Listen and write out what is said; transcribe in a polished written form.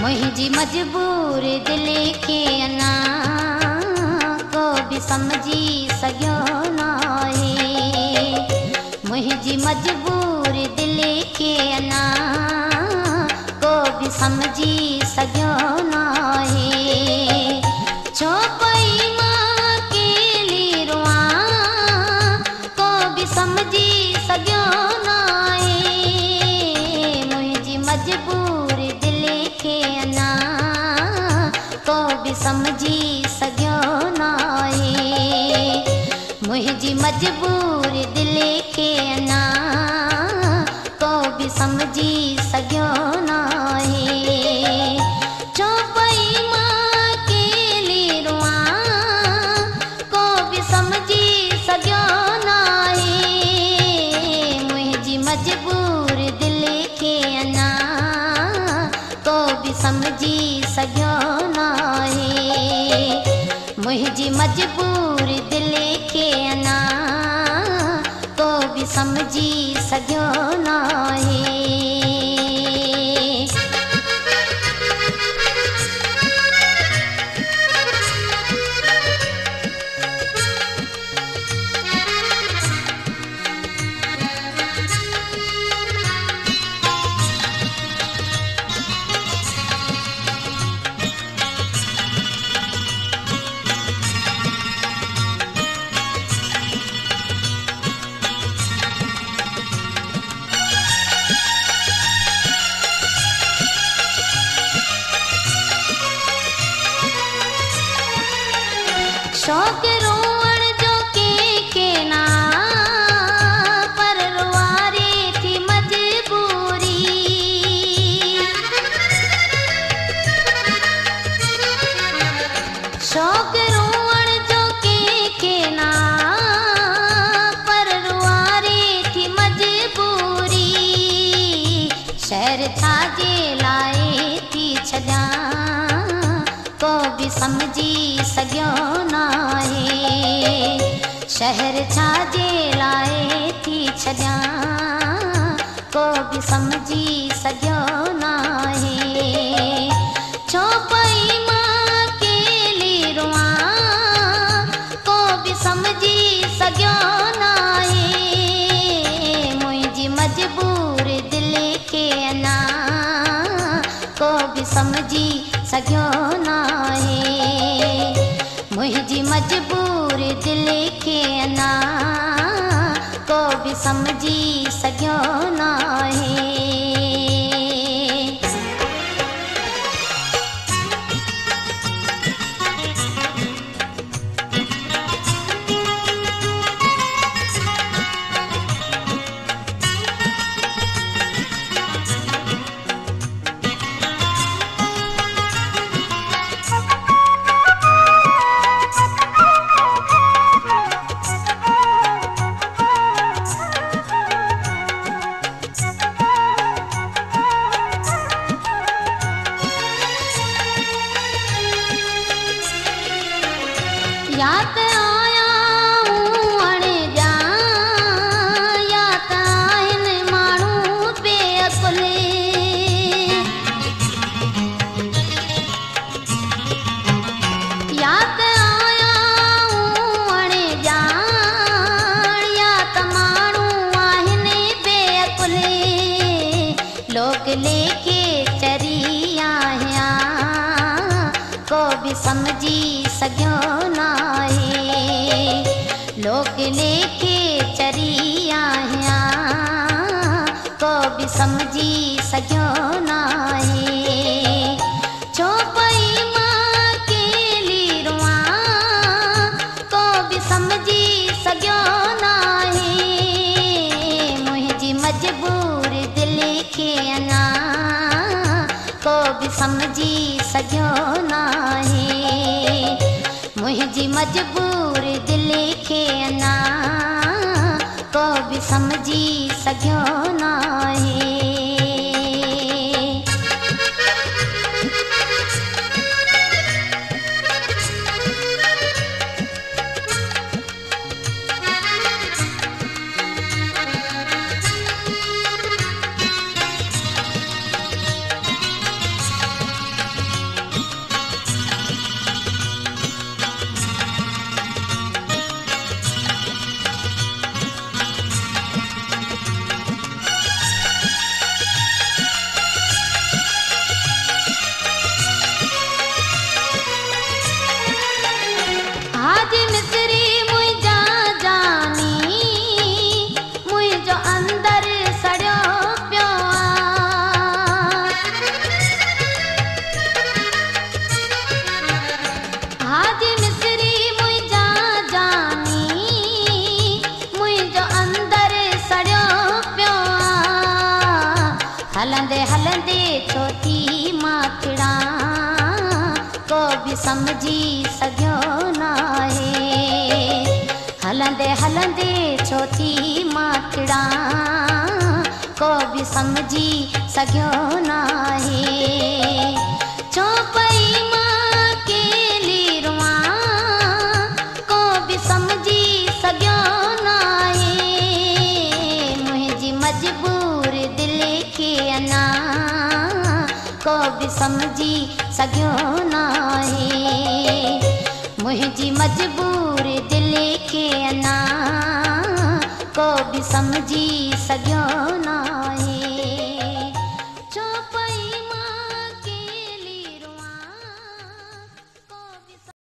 मुंहिंजी मजबूर दिल खे अञा को बि समझी सघियो नाहे। मुंहिंजी मजबूर दिल खे अञा को बि समझी सघियो नाहे। छो पई मां अकेली रोआं को बि समझी सघियो नाहे। मुंहिंजी मजबूर दिल खे अञा को बि समझी सघियो नाहे। मुंहिंजी मजबूर दिल खे अञा को बि समझी सघियो नाहे। छो पई मां अकेली रोआं को बि समझी सघियो नाहे। मुंहिंजी मजबूर दिल खे अञा को बि समझी सघियो नाहे। मुंहिंजी मजबूर दिल खे अञा को बि समझी सघियो नाहे। शौक़ रोअण जो कंहिंखे ना पर रुआरे थी मजबूरी। शौक़ रोअण जो कंहिंखे ना पर रुआरे थी मजबूरी। शहर छाजे लाइ थी छॾियां को बि समझी सघियो नाहे। शहर छाजे लाइ थी छॾियां को बि समझी सघियो नाहे। छो पई मां अकेली रोआं को बि समझी सघियो नाहे। मुंहिंजी मजबूर दिल खे अञा को बि समझी सघियो नाहे। मुंहिंजी मजबूर दिल खे अञा को बि समझी सघियो नाहे। या त आयां अणे ॼां या त आहिनि माण्हू बेअकुल। या त आयां अणे ॼां या त माण्हू आहिनि बेअकुल। लोक लेखे चरी आहियां को बि समझी सघियो नाहे। लोक लेखे चरी आहियां को बि समझी सघियो नाहे। छो पई मां अकेली रोआं को बि समझी सघियो नाहे। मुंहिंजी मजबूर दिल खे अञा को बि समझी सघियो नाहे। मुंहिंजी मजबूर दिल खे अञा को बि समझी सघियो नाहे। समझी सघियो नाहे। हलंदे हलंदे छो थी मां टिड़ा, को बि समझी सघियो नाहे। छो पई मां अकेली रुआं, को बि समझी सघियो नाहे। मुंहिंजी मजबूर दिल खे अञा को बि समझी सघियो नाहे। मुंहिंजी मजबूर दिल खे अञा को बि समझी सघियो नाहे।